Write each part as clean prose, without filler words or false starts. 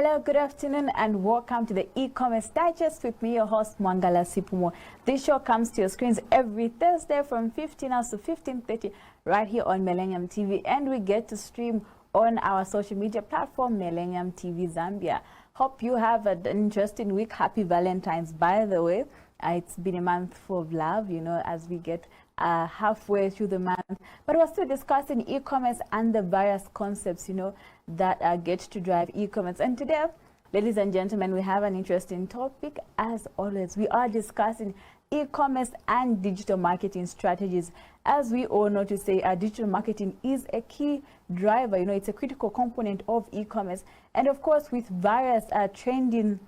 Hello, good afternoon, and welcome to the e-commerce digest with me, your host Mwangala Sipumo. This show comes to your screens every Thursday from 15 hours to 15:30 right here on Millennium TV, and we get to stream on our social media platform Millennium TV Zambia. Hope you have an interesting week. Happy Valentine's, by the way. It's been a month full of love, you know, as we get halfway through the month. But we're still discussing e-commerce and the various concepts, you know, that get to drive e-commerce. And today, ladies and gentlemen, we have an interesting topic. As always, we are discussing e-commerce and digital marketing strategies. As we all know, to say digital marketing is a key driver, you know, it's a critical component of e-commerce. And of course, with various trending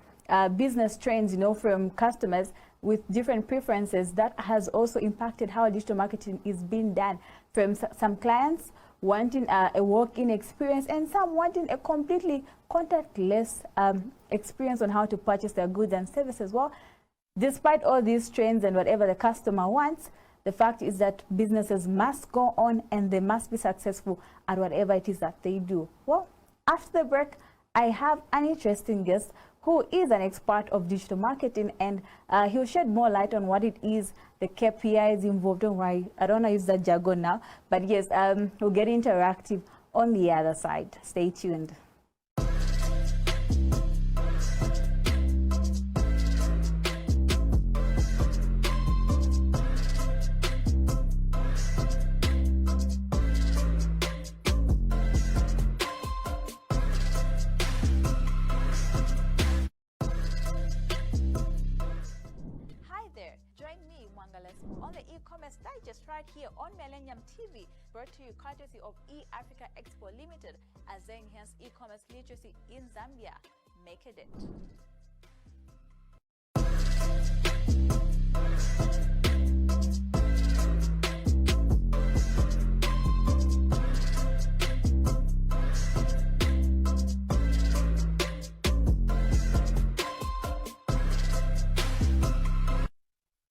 business trends, you know, from customers with different preferences, that has also impacted how digital marketing is being done, from some clients wanting a walk-in experience and some wanting a completely contactless experience on how to purchase their goods and services. Well, despite all these trends and whatever the customer wants, the fact is that businesses must go on and they must be successful at whatever it is that they do. Well, after the break, I have an interesting guest who is an expert of digital marketing, and he'll shed more light on what it is, the KPIs involved. Don't worry, I don't want to use that jargon now, but yes, we'll get interactive on the other side. Stay tuned. On the e-commerce digest right here on Millennium TV, brought to you courtesy of E-Africa Expo Limited, as they enhance e-commerce literacy in Zambia. Make a dent.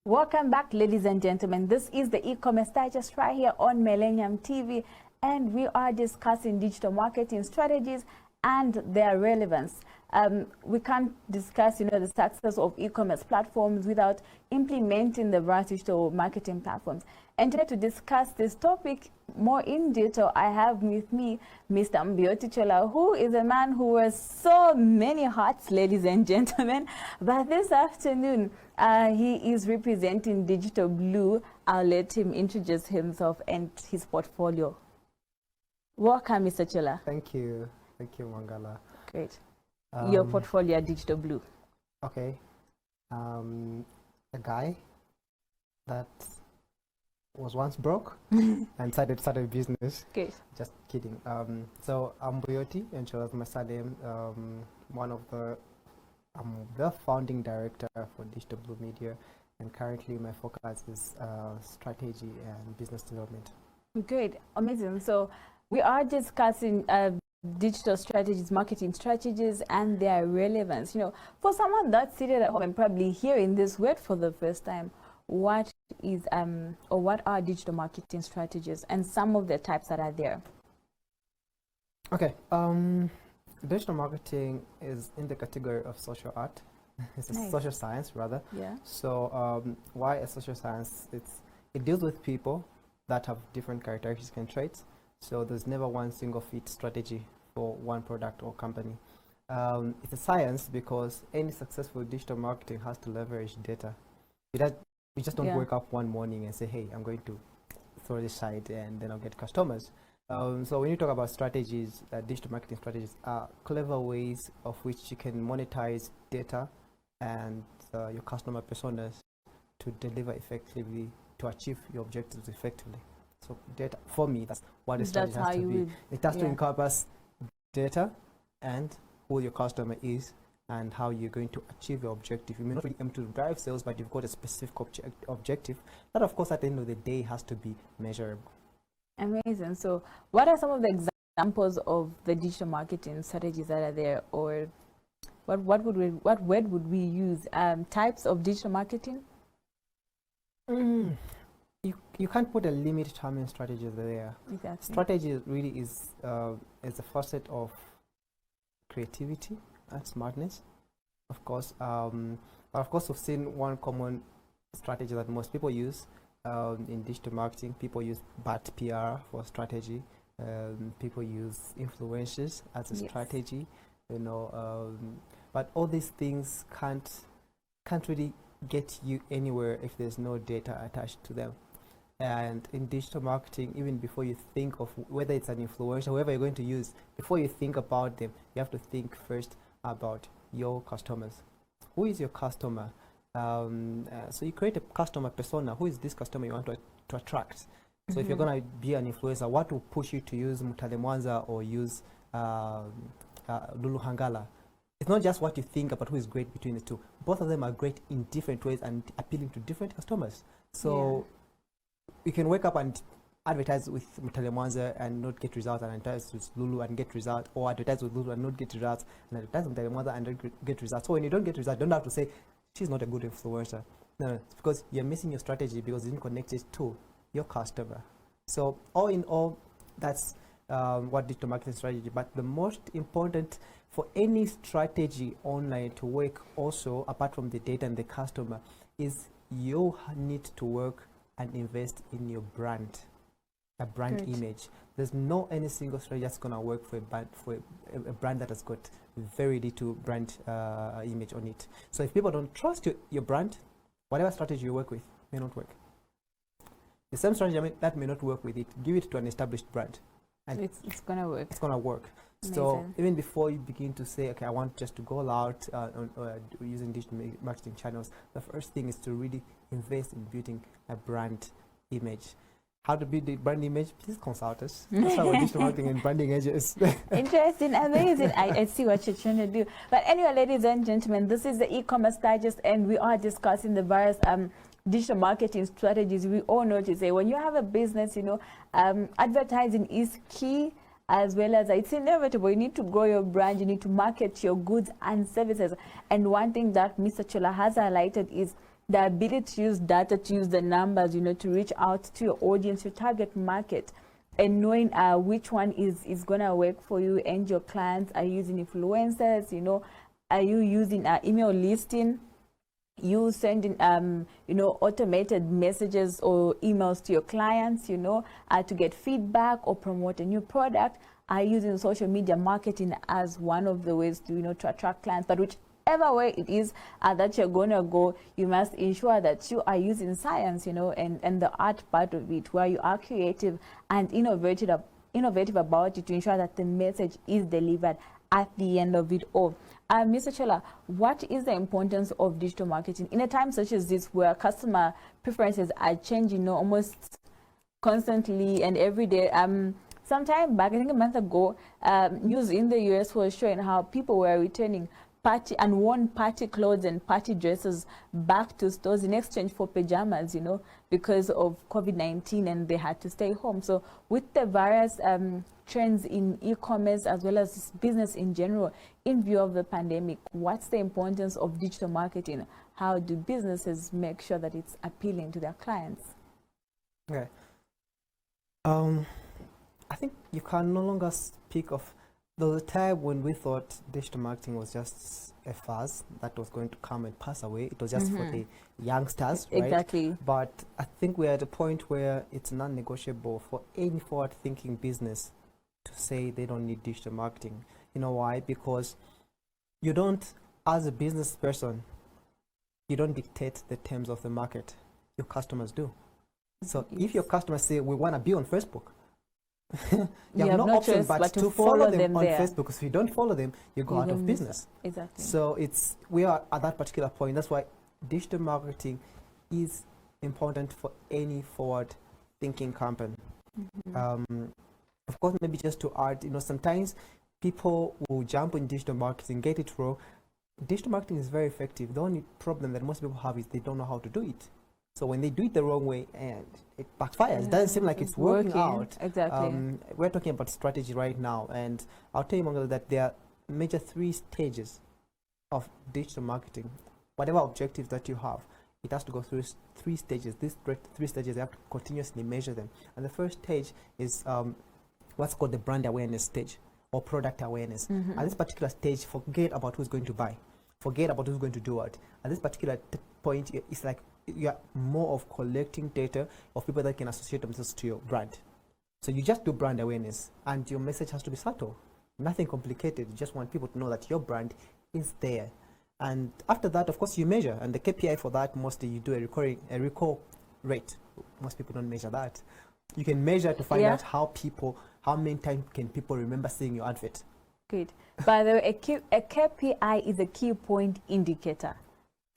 Welcome back, ladies and gentlemen. This is the e-commerce digest right here on Millennium TV, and we are discussing digital marketing strategies and their relevance. We can't discuss, you know, the success of e-commerce platforms without implementing the various digital marketing platforms. And today, to discuss this topic more in detail, I have with me Mr. Mbiotichola, who is a man who wears so many hats, ladies and gentlemen. But this afternoon, he is representing Digital Blue. I'll let him introduce himself and his portfolio. Welcome, Mr. Chola. Thank you. Thank you, Mwangala. Great. Your portfolio at Digital Blue. Okay. A guy that was once broke and started a business. Okay. Just kidding. So I'm Mbuyoti, and she was my surname. I'm the founding director for Digital Blue Media, and currently my focus is strategy and business development. Great, amazing. So we are discussing digital strategies, marketing strategies, and their relevance. You know, for someone that's seated at home and probably hearing this word for the first time, what is or what are digital marketing strategies and some of the types that are there? Okay. Digital marketing is in the category of social art. It's a social science, rather. Yeah. So why a social science? It deals with people that have different characteristics and traits. So there's never one single fit strategy for one product or company. It's a science because any successful digital marketing has to leverage data. You just don't wake up one morning and say, hey, I'm going to throw this site and then I'll get customers. So when you talk about strategies, digital marketing strategies are clever ways of which you can monetize data and your customer personas to deliver effectively, to achieve your objectives effectively. So data, for me, that's what a strategy has to be. It has to encompass data and who your customer is and how you're going to achieve your objective. You may not be able to drive sales, but you've got a specific objective that, of course, at the end of the day has to be measurable. Amazing. So what are some of the examples of the digital marketing strategies that are there, or what word would we use? Types of digital marketing? You can't put a limit to how many strategies are there. Exactly. Strategy really is a facet of creativity, and smartness, of course. But of course, we've seen one common strategy that most people use in digital marketing. People use bad PR for strategy. People use influencers as a strategy, you know. But all these things can't really get you anywhere if there's no data attached to them. And in digital marketing, even before you think of whether it's an influencer, whoever you're going to use, before you think about them, you have to think first about your customers. Who is your customer? So you create a customer persona. Who is this customer you want to attract? So if you're going to be an influencer, what will push you to use Mutale Mwanza or use Lulu Hangala? It's not just what you think about who is great between the two. Both of them are great in different ways and appealing to different customers. So you can wake up and advertise with Mutale Mwanza and not get results, and advertise with Lulu and get results, or advertise with Lulu and not get results, and advertise with Mutale Mwanza and not get results. So when you don't get results, don't have to say she's not a good influencer. No, it's because you're missing your strategy because you didn't connect it to your customer. So all in all, that's what digital marketing strategy. But the most important for any strategy online to work, also apart from the data and the customer, is you need to work and invest in your brand, a brand image. There's no any single strategy that's gonna work for a brand that has got very little brand image on it. So if people don't trust your brand, whatever strategy you work with may not work. The same strategy that may not work with it, give it to an established brand, and it's gonna work. It's gonna work. Amazing. So even before you begin to say, okay, I want just to go out using digital marketing channels, the first thing is to really invest in building a brand image. How to build the brand image? Please consult us. That's how digital marketing and branding agents. Interesting, amazing. I see what you're trying to do. But anyway, ladies and gentlemen, this is the e-commerce digest, and we are discussing the various digital marketing strategies. We all know to say when you have a business, you know, advertising is key, as well as it's inevitable. You need to grow your brand, you need to market your goods and services. And one thing that Mr. Chola has highlighted is the ability to use data, to use the numbers, you know, to reach out to your audience, your target market, and knowing which one is gonna work for you and your clients. Are you using influencers? You know, are you using email listing? You sending you know, automated messages or emails to your clients, you know, to get feedback or promote a new product. Are using social media marketing as one of the ways to, you know, to attract clients. But whichever way it is that you're gonna go, you must ensure that you are using science, you know, and the art part of it, where you are creative and innovative about it, to ensure that the message is delivered at the end of it all. Mr. Chola, what is the importance of digital marketing in a time such as this, where customer preferences are changing, you know, almost constantly and every day? Sometime back, I think a month ago, news in the US was showing how people were returning party and worn party clothes and party dresses back to stores in exchange for pajamas, you know, because of COVID-19, and they had to stay home. So with the various trends in e-commerce as well as business in general, in view of the pandemic, what's the importance of digital marketing? How do businesses make sure that it's appealing to their clients? Okay. I think you can no longer speak of. There was a time when we thought digital marketing was just a fuzz that was going to come and pass away. It was just for the youngsters, right? Exactly. But I think we're at a point where it's non-negotiable for any forward-thinking business to say they don't need digital marketing. You know why? Because you don't, as a business person, you don't dictate the terms of the market. Your customers do. So if your customers say, we want to be on Facebook, you have no option but to follow them on Facebook, because if you don't follow them, you go out of business. Exactly. So we are at that particular point. That's why digital marketing is important for any forward-thinking company. Of course, maybe just to add, you know, sometimes people will jump in digital marketing, get it wrong. Digital marketing is very effective. The only problem that most people have is they don't know how to do it. So when they do it the wrong way, and it backfires, it doesn't seem like it's working out. Exactly. We're talking about strategy right now, and I'll tell you, Mangala, that there are major 3 stages of digital marketing. Whatever objectives that you have, it has to go through 3 stages. These 3 stages, you have to continuously measure them. And the first stage is what's called the brand awareness stage, or product awareness. At this particular stage, forget about who's going to buy. Forget about who's going to do what. At this particular point, it's like you're more of collecting data of people that can associate themselves to your brand. So you just do brand awareness, and your message has to be subtle, nothing complicated. You just want people to know that your brand is there. And after that, of course, you measure, and the KPI for that, mostly you do a recall rate. Most people don't measure that. You can measure to find out how many times can people remember seeing your advert. Good. By the way, a KPI is a key point indicator.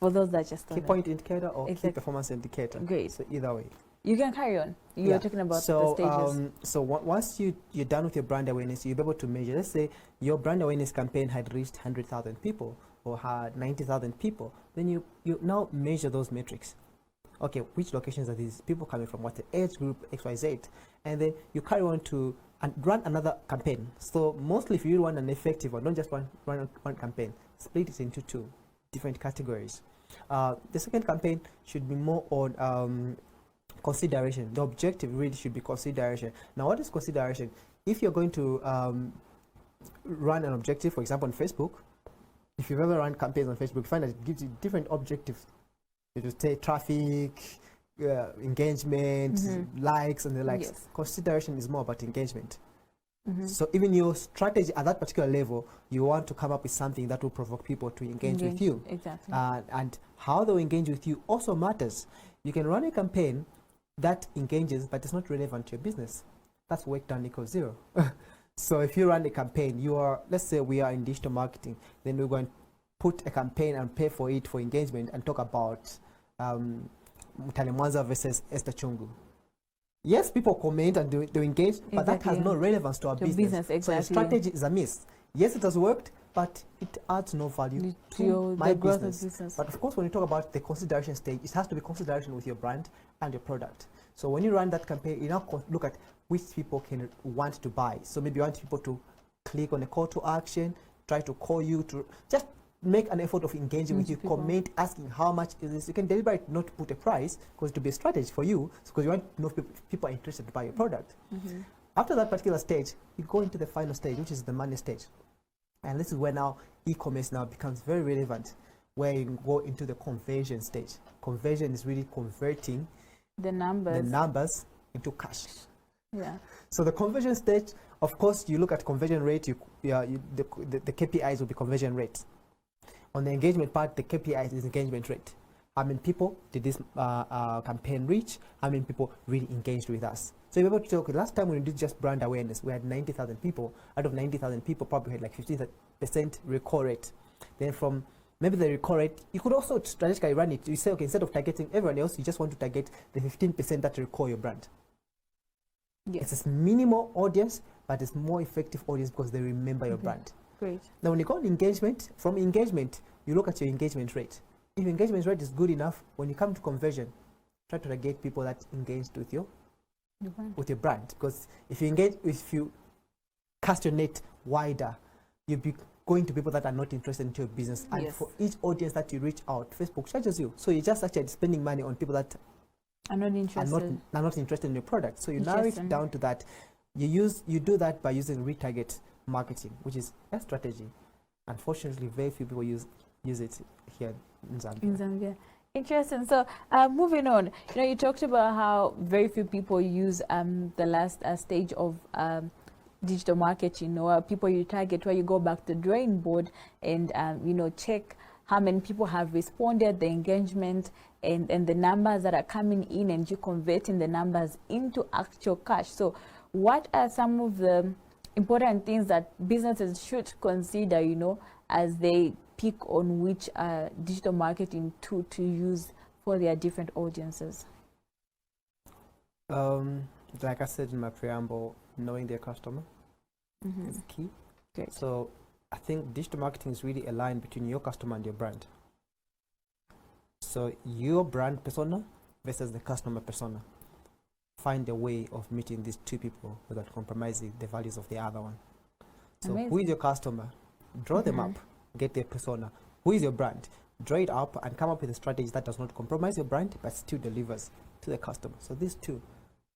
For those that just key point indicator or key performance indicator. Great. So either way. You can carry on. You were talking about the stages. So once you're done with your brand awareness, you'll be able to measure. Let's say your brand awareness campaign had reached 100,000 people or had 90,000 people. Then you now measure those metrics. Okay, which locations are these people coming from? What's the age group, XYZ? And then you carry on to run another campaign. So mostly if you want an effective one, don't just run one campaign. Split it into two different categories. The second campaign should be more on consideration. The objective really should be consideration. Now, what is consideration? If you're going to run an objective, for example, on Facebook, if you've ever run campaigns on Facebook, you find that it gives you different objectives. It will say traffic, engagement, likes, and the likes. Yes. Consideration is more about engagement. So even your strategy at that particular level, you want to come up with something that will provoke people to engage with you. Exactly. And how they engage with you also matters. You can run a campaign that engages, but it's not relevant to your business. That's work done equals zero. So if you run a campaign, let's say we are in digital marketing, then we're going to put a campaign and pay for it for engagement and talk about Mutale Mwanza versus Esther Chungu. Yes, people comment and they engage, but that has no relevance to our business. So your strategy is a miss. Yes, it has worked, but it adds no value to my business. But of course, when you talk about the consideration stage, it has to be consideration with your brand and your product. So when you run that campaign, you now look at which people can want to buy. So maybe you want people to click on a call to action, try to call you, to just make an effort of engaging with you, comment, asking how much is this. You can deliberate not to put a price, because it will be a strategy for you, because you want to know if people are interested to buy your product. After that particular stage, you go into the final stage, which is the money stage. And this is where now e-commerce now becomes very relevant, where you go into the conversion stage. Conversion is really converting the numbers into cash. Yeah. So the conversion stage, of course, you look at conversion rate, the KPIs will be conversion rate. On the engagement part, the KPI is engagement rate. How many people did this campaign reach? How many people really engaged with us? So you're able to say, okay, last time when we did just brand awareness, we had 90,000 people. Out of 90,000 people, probably had like 15% recall rate. Then from maybe the recall rate, you could also strategically run it. You say, okay, instead of targeting everyone else, you just want to target the 15% that recall your brand. Yes. It's a minimal audience, but it's more effective audience because they remember your brand. Great. Now, when you go on engagement, from engagement, you look at your engagement rate. If your engagement rate is good enough, when you come to conversion, try to target people that engaged with your brand. Because if you cast your net wider, you'll be going to people that are not interested in your business. And for each audience that you reach out, Facebook charges you. So you're just actually spending money on people that are not interested in your product. So you narrow it down to that. You do that by using retarget marketing, which is a strategy. Unfortunately, very few people use it here in Zambia. Interesting. So moving on, you talked about how very few people use the last stage of digital marketing, or people you target, where you go back to the drawing board and check how many people have responded, the engagement, and the numbers that are coming in, and you converting the numbers into actual cash. So what are some of the important things that businesses should consider, as they pick on which digital marketing tool to use for their different audiences? Like I said in my preamble, knowing their customer is key. Great. So I think digital marketing is really aligned between your customer and your brand. So your brand persona versus the customer persona. Find a way of meeting these two people without compromising the values of the other one. So who is your customer? Draw them up, get their persona. Who is your brand? Draw it up and come up with a strategy that does not compromise your brand but still delivers to the customer. So these two,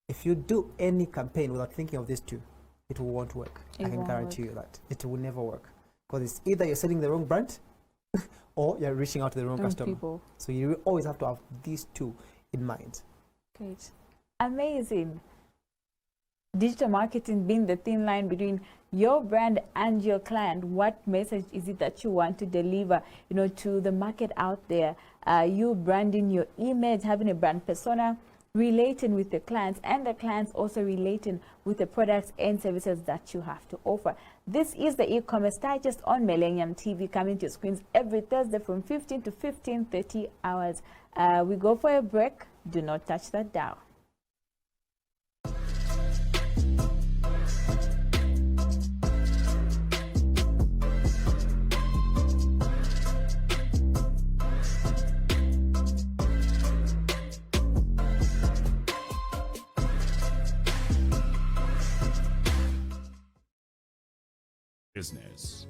if you do any campaign without thinking of these two, it won't work. It I can won't guarantee work. you that. It will never work. Because it's either you're selling the wrong brand or you're reaching out to the wrong customer. People. So you always have to have these two in mind. Great. Amazing. Digital marketing being the thin line between your brand and your client. What message is it that you want to deliver, to the market out there? You branding your image, having a brand persona, relating with the clients, and the clients also relating with the products and services that you have to offer. This is the e-commerce digest on Millennium TV, coming to your screens every Thursday from 15 to 15:30 hours. We go for a break. Do not touch that dial. Business.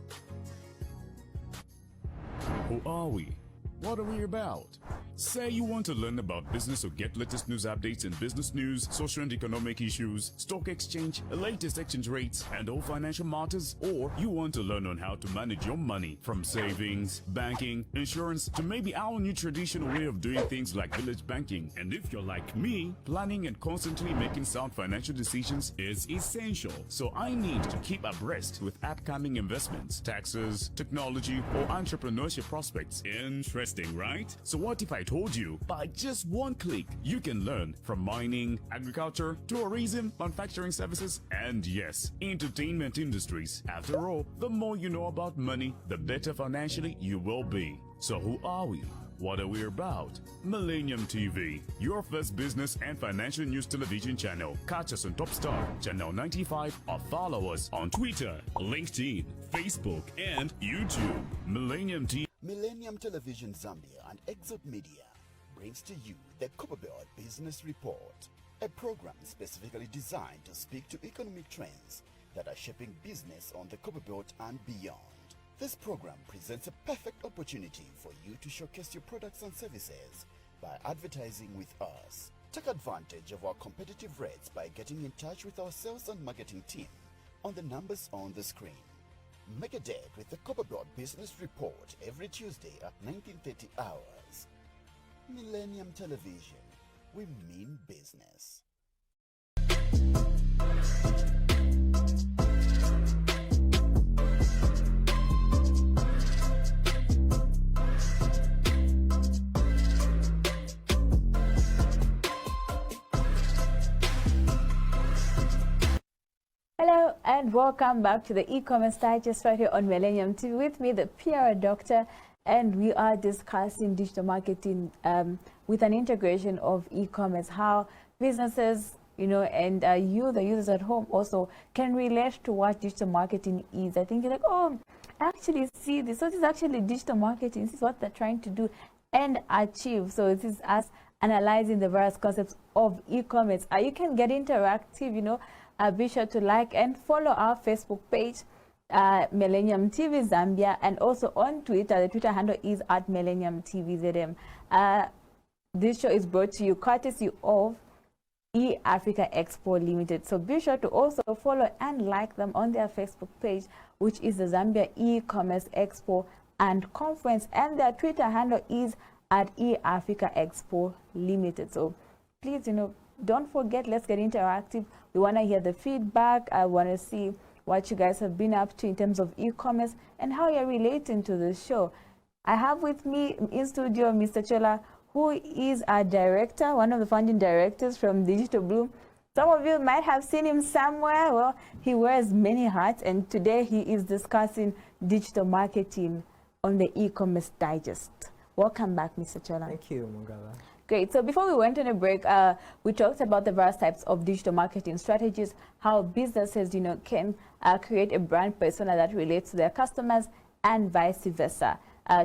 Who are we? What are we about? Say you want to learn about business or get latest news updates in business news, social and economic issues, stock exchange, latest exchange rates, and all financial matters, or you want to learn on how to manage your money from savings, banking, insurance, to maybe our new traditional way of doing things like village banking. And if you're like me, planning and constantly making sound financial decisions is essential. So I need to keep abreast with upcoming investments, taxes, technology, or entrepreneurship prospects. Interesting, right? So what if I told you by just one click you can learn from mining, agriculture, tourism, manufacturing services, and yes, entertainment industries? After all, the more you know about money, the better financially you will be. So who are we? What are we about? Millennium TV, your first business and financial news television channel. Catch us on Top Star, Channel 95, or follow us on Twitter, LinkedIn, Facebook, and YouTube. Millennium TV. Millennium Television Zambia and Exot Media brings to you the Copperbelt Business Report, a program specifically designed to speak to economic trends that are shaping business on the Copperbelt and beyond. This program presents a perfect opportunity for you to showcase your products and services by advertising with us. Take advantage of our competitive rates by getting in touch with our sales and marketing team on the numbers on the screen. Make a date with the Copperbelt Business Report every Tuesday at 19:30 hours. Millennium Television, we mean business. Hello and welcome back to the e-commerce digest right here on Millennium TV. With me, the PR doctor, and we are discussing digital marketing with an integration of e-commerce, how businesses, and you, the users at home, also can relate to what digital marketing is. I think you're like, oh, I actually see this. So this is actually digital marketing. This is what they're trying to do and achieve. So this is us analyzing the various concepts of e-commerce. You can get interactive, be sure to like and follow our Facebook page, Millennium TV Zambia, and also on Twitter. The Twitter handle is @Millennium TV ZM. This show is brought to you courtesy of eAfrica Expo Limited. So be sure to also follow and like them on their Facebook page, which is the Zambia e-commerce Expo and Conference, and their Twitter handle is @eAfrica Expo Limited. So please, don't forget, let's get interactive. We want to hear the feedback. I want to see what you guys have been up to in terms of e-commerce and how you're relating to the show. I have with me in studio Mr. Chola, who is our director, one of the founding directors from Digital Bloom. Some of you might have seen him somewhere. Well, he wears many hats, and today he is discussing digital marketing on the e-commerce digest. Welcome back, Mr. Chola. Thank you, Mungala. Great. So before we went on a break, we talked about the various types of digital marketing strategies, how businesses, can create a brand persona that relates to their customers and vice versa.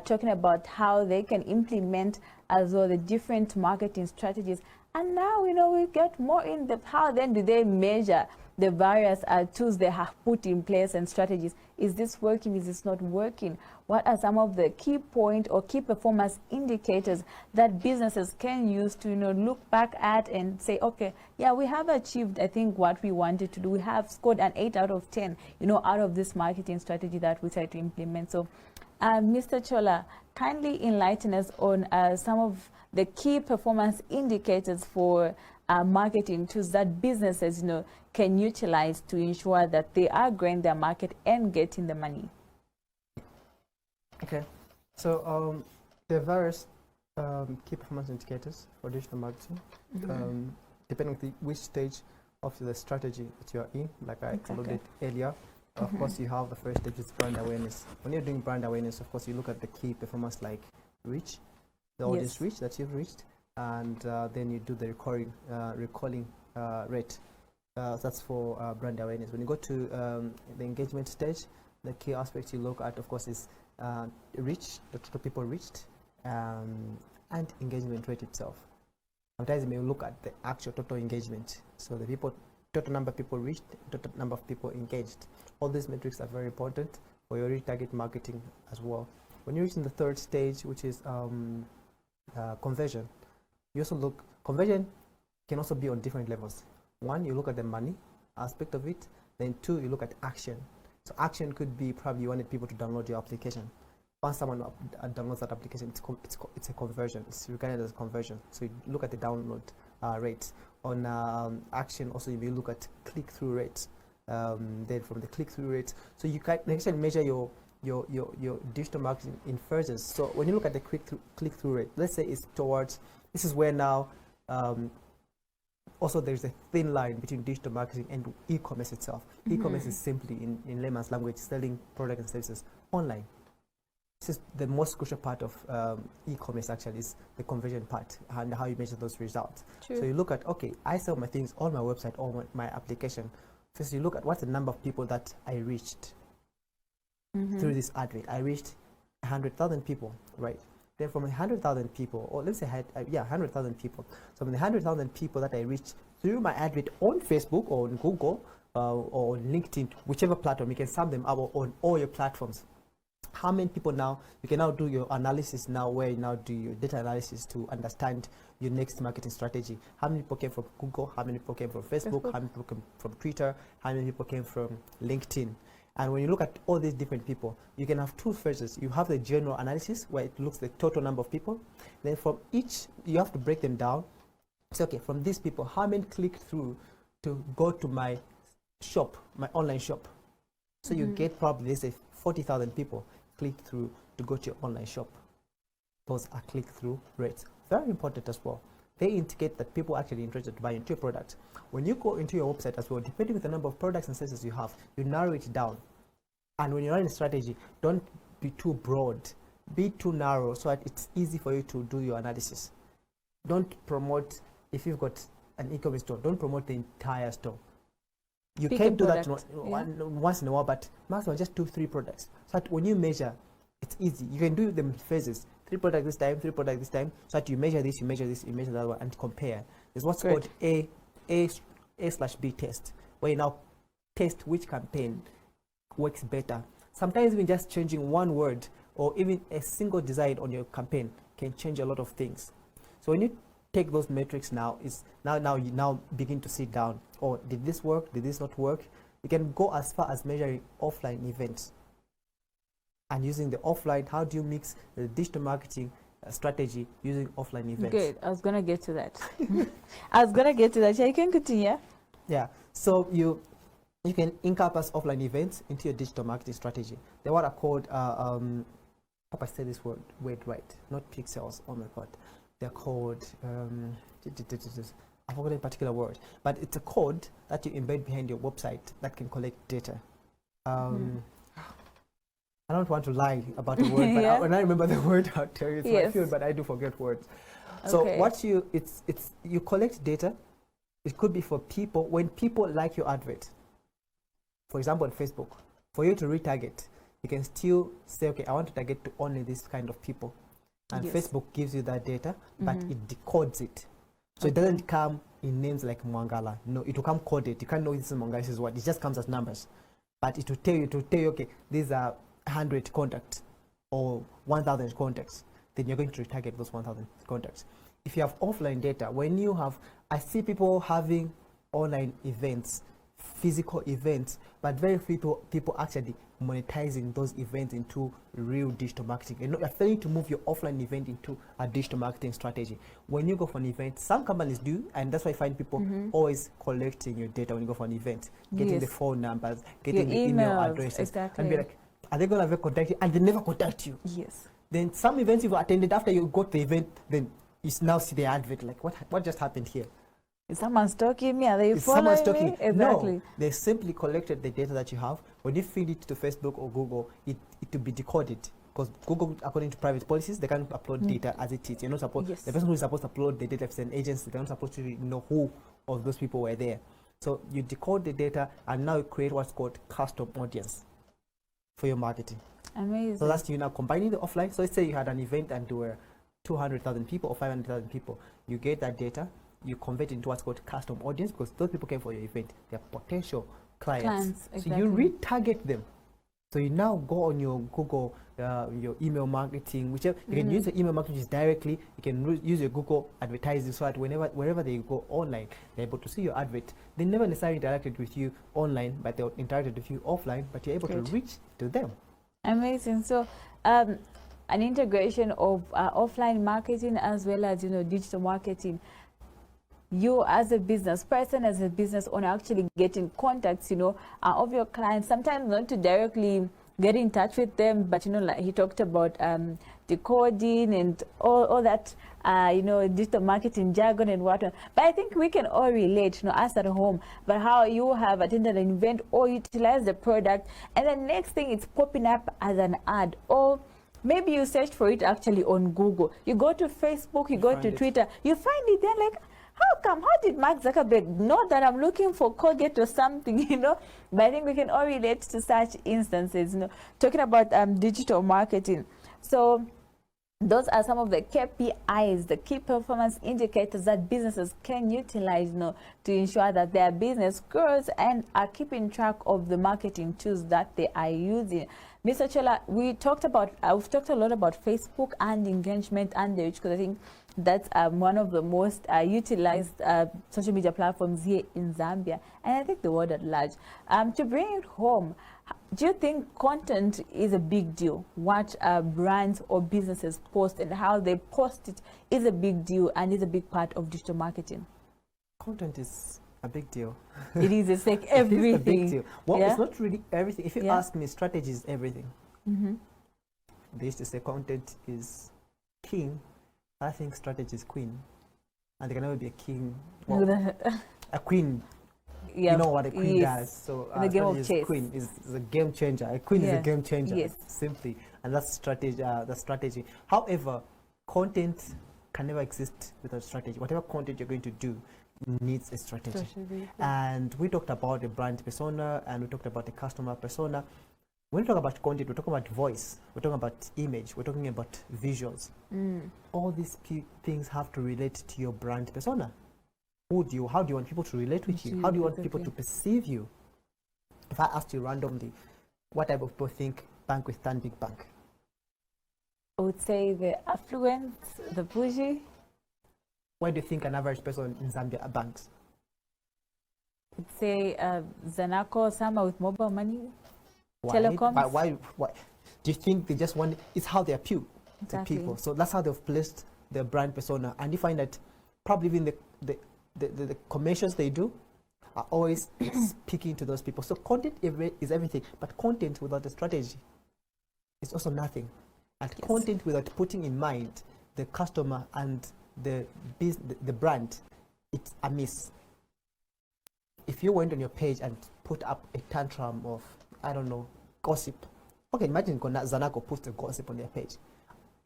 Talking about how they can implement as well the different marketing strategies. And now, we get more in depth. How then do they measure the various tools they have put in place and strategies. Is this working? Is this not working? What are some of the key point or key performance indicators that businesses can use to, look back at and say, okay, yeah, we have achieved, I think, what we wanted to do. We have scored an 8 out of 10, out of this marketing strategy that we tried to implement. So, Mr. Chola, kindly enlighten us on some of the key performance indicators for marketing tools that businesses, can utilize to ensure that they are growing their market and getting the money. Okay, so there are various key performance indicators for digital marketing, depending on which stage of the strategy that you are in. Like I alluded earlier, of course, you have the first stage is brand awareness. When you're doing brand awareness, of course, you look at the key performance like reach, the audience reach that you've reached, and then you do the recalling rate. That's for brand awareness. When you go to the engagement stage, the key aspect you look at, of course, is reach, the total people reached, and engagement rate itself. Sometimes you may look at the actual total engagement. So the total number of people reached, total number of people engaged. All these metrics are very important for your retarget marketing as well. When you reach in the third stage, which is conversion, you also look, conversion can also be on different levels. One, you look at the money aspect of it. Then two, you look at action. So action could be probably you wanted people to download your application. Once someone downloads that application, it's a conversion. It's regarded as a conversion. So you look at the download rates. On action, also you will look at click-through rates. Then from the click-through rates, so you can actually measure your digital marketing in phases. So when you look at the click-through rate, let's say it's towards, this is where now also there's a thin line between digital marketing and e-commerce itself. E-commerce is simply, in layman's language, selling products and services online. This is the most crucial part of e-commerce, actually, is the conversion part and how you measure those results. True. So you look at, okay, I sell my things on my website or my application. First, you look at what's the number of people that I reached through this advert. I reached 100,000 people, right? Then from 100,000 people, or let's say 100,000 people. So from the 100,000 people that I reached through my advert on Facebook or on Google or on LinkedIn, whichever platform, you can sum them up on all your platforms. How many people now, you can now do your analysis now, where you now do your data analysis to understand your next marketing strategy. How many people came from Google? How many people came from Facebook? How many people came from Twitter? How many people came from LinkedIn? And when you look at all these different people, you can have two phases. You have the general analysis, where it looks the total number of people. Then from each, you have to break them down. So, okay, from these people, how many clicked through to go to my shop, my online shop? So you get probably, let's say, 40,000 people click through to go to your online shop. Those are click-through rates. Very important as well. They indicate that people are actually interested to buy into your product. When you go into your website as well, depending on the number of products and services you have, you narrow it down. And when you're running a strategy, don't be too broad. Be too narrow so that it's easy for you to do your analysis. Don't promote, if you've got an e-commerce store, don't promote the entire store. You can do that once in a while, but maximum just 2-3 products. So that when you measure, it's easy. You can do them in phases. 3 products this time, 3 products this time, so that you measure this, you measure this, you measure that one, and compare. There's what's called A/B test, where you now test which campaign works better. Sometimes even just changing one word or even a single design on your campaign can change a lot of things. So when you take those metrics now, you now begin to sit down. Oh, did this work? Did this not work? You can go as far as measuring offline events. And using the offline, how do you mix the digital marketing strategy using offline events? Good. I was going to get to that. I was going to get to that. Yeah, you can continue. Yeah. So you can encompass offline events into your digital marketing strategy. They're what are called, I hope I say this word right, not pixels. Oh my God. They're called, I forgot a particular word, but it's a code that you embed behind your website that can collect data. I don't want to lie about the word, but when I remember the word, I'll tell you. It's my field, but I do forget words. So what you collect data. It could be for people, when people like your advert. For example, on Facebook, for you to retarget, you can still say, okay, I want to target to only this kind of people. And Facebook gives you that data, but it decodes it. So it doesn't come in names like Mwangala. No, it will come coded. You can't know this is Mwangala, this is what. It just comes as numbers. But it will tell you, okay, these are 100 contacts or 1,000 contacts. Then you're going to retarget those 1,000 contacts. If you have offline data, when you have, I see people having online events, physical events, but very few people actually monetizing those events into real digital marketing. You're failing to move your offline event into a digital marketing strategy. When you go for an event, some companies do, and that's why I find people always collecting your data when you go for an event, getting the phone numbers, getting the email addresses, exactly. and be like, are they going to contact you? And they never contact you. Yes. Then some events you've attended, after you got the event, then you now see the advert, like, what just happened here? Is someone stalking me? Are they Is someone following stalking? me? Exactly. No, they simply collected the data that you have. When you feed it to Facebook or Google, it will be decoded. Because Google, according to private policies, they can't upload data as it is. You're not supposed, the person who is supposed to upload the data is an agency. They're not supposed to know who of those people were there. So you decode the data, and now you create what's called custom audience for your marketing. Amazing. So that's you now combining the offline. So let's say you had an event and there were 200,000 people or 500,000 people. You get that data, you convert it into what's called custom audience, because those people came for your event. They're potential clients. Exactly. So you retarget them. So you now go on your Google, your email marketing, whichever. You can use the email marketing directly. You can use your Google advertising, so that wherever they go online, they're able to see your advert. They never necessarily interacted with you online, but they interacted with you offline, but you're able to reach to them. Amazing. So an integration of offline marketing as well as digital marketing. You as a business person, as a business owner, actually getting contacts of your clients, sometimes not to directly get in touch with them, but like he talked about decoding and all that digital marketing jargon and whatnot. But I think we can all relate, us at home, but how you have attended an event or utilized the product, and the next thing it's popping up as an ad, or maybe you searched for it actually on Google. You go to Facebook, you go to Twitter, you find it there, like, how did Mark Zuckerberg know that I'm looking for Colgate or something, But I think we can all relate to such instances, talking about digital marketing. So those are some of the KPIs, the key performance indicators that businesses can utilize to ensure that their business grows and are keeping track of the marketing tools that they are using. Mr. Chola, we've talked a lot about Facebook and engagement and the reach, because I think that's one of the most utilized social media platforms here in Zambia, and I think the world at large. To bring it home, do you think content is a big deal? What brands or businesses post and how they post it is a big deal and is a big part of digital marketing? Content is a big deal. It is. It's like everything. It is a big deal. Well, it's not really everything. If you ask me, strategy is everything. They used to say content is king. I think strategy is queen. And there can never be a king. Well, a queen. You know what a queen does. So the game of chess. Queen is a game changer. A queen is a game changer. Simply. And that's strategy. The strategy. However, content can never exist without strategy. Whatever content you're going to do needs a strategy. And we talked about the brand persona, and we talked about the customer persona. When we talk about content, we're talking about voice, we're talking about image, we're talking about visuals. All these things have to relate to your brand persona. How do you want people to relate with you? How do you want people to perceive you? If I asked you randomly, what type of people think bank with Stanbic Bank? I would say the affluent, the bougie. Why do you think an average person in Zambia banks? I'd say Zanako, someone with mobile money. Why? Telecoms. Why? Do you think they just want it's how they appeal to people? So that's how they've placed their brand persona. And you find that probably even the commercials they do are always speaking to those people. So content is everything, but content without a strategy is also nothing. And content without putting in mind the customer and the brand, it's a miss. If you went on your page and put up a tantrum of, I don't know, gossip. Okay, imagine Zanako puts a gossip on their page.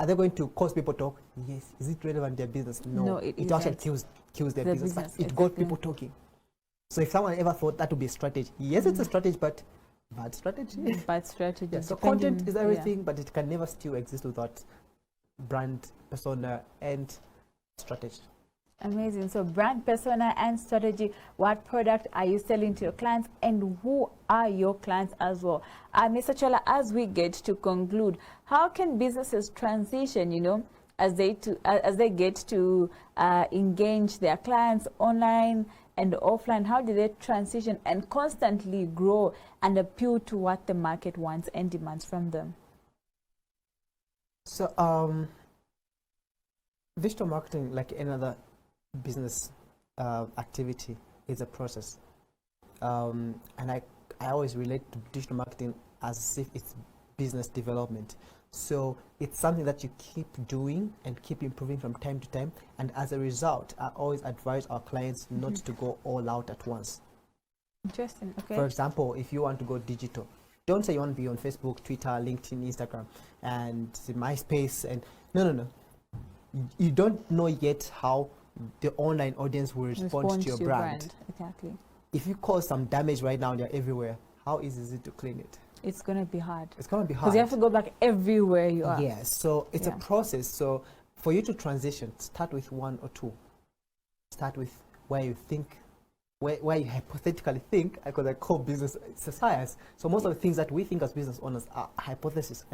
Are they going to cause people talk? Yes. Is it relevant to their business? No. It actually kills their business. But it got people talking. So if someone ever thought that would be a strategy, yes, it's a strategy, but bad strategy. Bad strategy. Yeah, so content is everything, but it can never still exist without brand persona and strategy. Amazing. So brand persona and strategy. What product are you selling to your clients, and who are your clients as well? Mr. Chola, as we get to conclude, how can businesses transition, as they get to engage their clients online and offline? How do they transition and constantly grow and appeal to what the market wants and demands from them? So digital marketing, like any other business activity, is a process, and I always relate to digital marketing as if it's business development. So it's something that you keep doing and keep improving from time to time, and as a result, I always advise our clients not to go all out at once. Interesting. Okay. For example, if you want to go digital, don't say you want to be on Facebook, Twitter, LinkedIn, Instagram, and MySpace, and no. You don't know yet how the online audience will respond to your brand. Exactly. If you cause some damage right now and you're everywhere, how easy is it to clean it? It's going to be hard. It's going to be hard. Because you have to go back everywhere you are. Yes, so it's a process. So for you to transition, start with one or two. Start with where you think, where you hypothetically think, because I call business, it's a science. So most of the things that we think as business owners are hypothesis,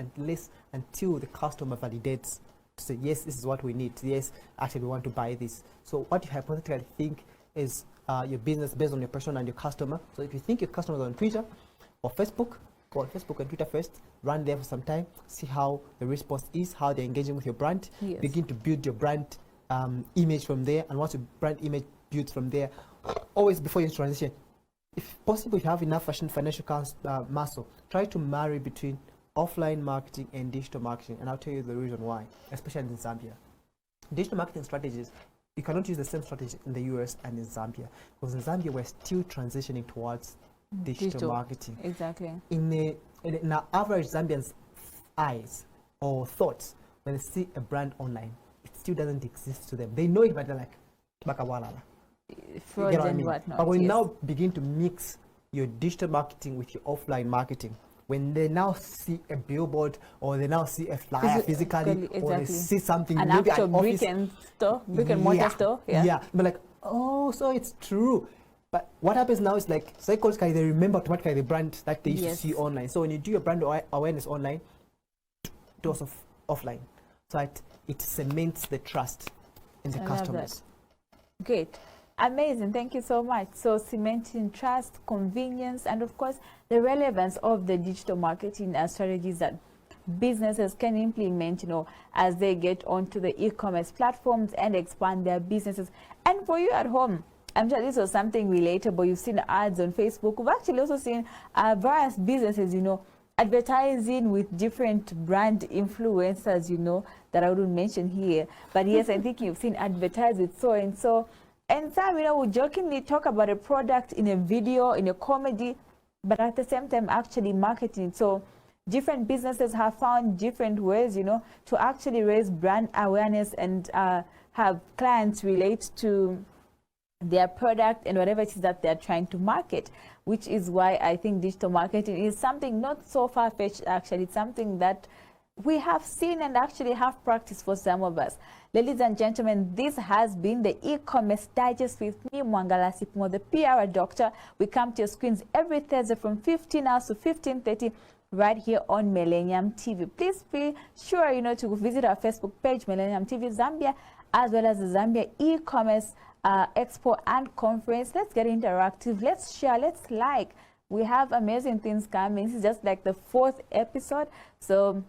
until the customer validates to say, yes, this is what we need. Yes, actually we want to buy this. So what you hypothetically think is your business based on your persona and your customer. So if you think your customer is on Twitter or Facebook, go on Facebook and Twitter first, run there for some time, see how the response is, how they're engaging with your brand. Yes. Begin to build your brand image from there, and once your brand image builds from there, always before you transition, if possible, if you have enough financial muscle, try to marry between offline marketing and digital marketing, and I'll tell you the reason why, especially in Zambia. Digital marketing strategies, you cannot use the same strategy in the US and in Zambia, because in Zambia we're still transitioning towards digital marketing. Exactly. In our average Zambian's eyes or thoughts, when they see a brand online, it still doesn't exist to them. They know it, but they're like, bakawalala. Fraud You know and what I mean? whatnot. But when you now begin to mix your digital marketing with your offline marketing, when they now see a billboard or they now see a flyer physically, or they see something, an maybe actual an office, brick and mortar store. Yeah, but like, oh, so it's true. But what happens now is like psychologically they remember automatically the brand that they used to see online. So when you do your brand awareness online, do also offline, so it cements the trust in the customers. Great. Amazing. Thank you so much. So cementing trust, convenience, and of course the relevance of the digital marketing strategies that businesses can implement, as they get onto the e-commerce platforms and expand their businesses. And for you at home, I'm sure this was something relatable. You've seen ads on Facebook. We've actually also seen various businesses, advertising with different brand influencers, that I wouldn't mention here. But yes, I think you've seen advertise with so and so. And some, we jokingly talk about a product in a video, in a comedy, but at the same time actually marketing. So different businesses have found different ways, to actually raise brand awareness and have clients relate to their product and whatever it is that they're trying to market, which is why I think digital marketing is something not so far-fetched. Actually, it's something that we have seen and actually have practiced for some of us. Ladies and gentlemen, this has been the e-commerce digest with me, Mwangala Sipumo, the PR doctor. We come to your screens every Thursday from 15 hours to 15:30 right here on Millennium TV. Please be sure, to visit our Facebook page, Millennium TV Zambia, as well as the Zambia e-commerce Expo and Conference. Let's get interactive. Let's share. Let's like. We have amazing things coming. This is just like the 4th episode. So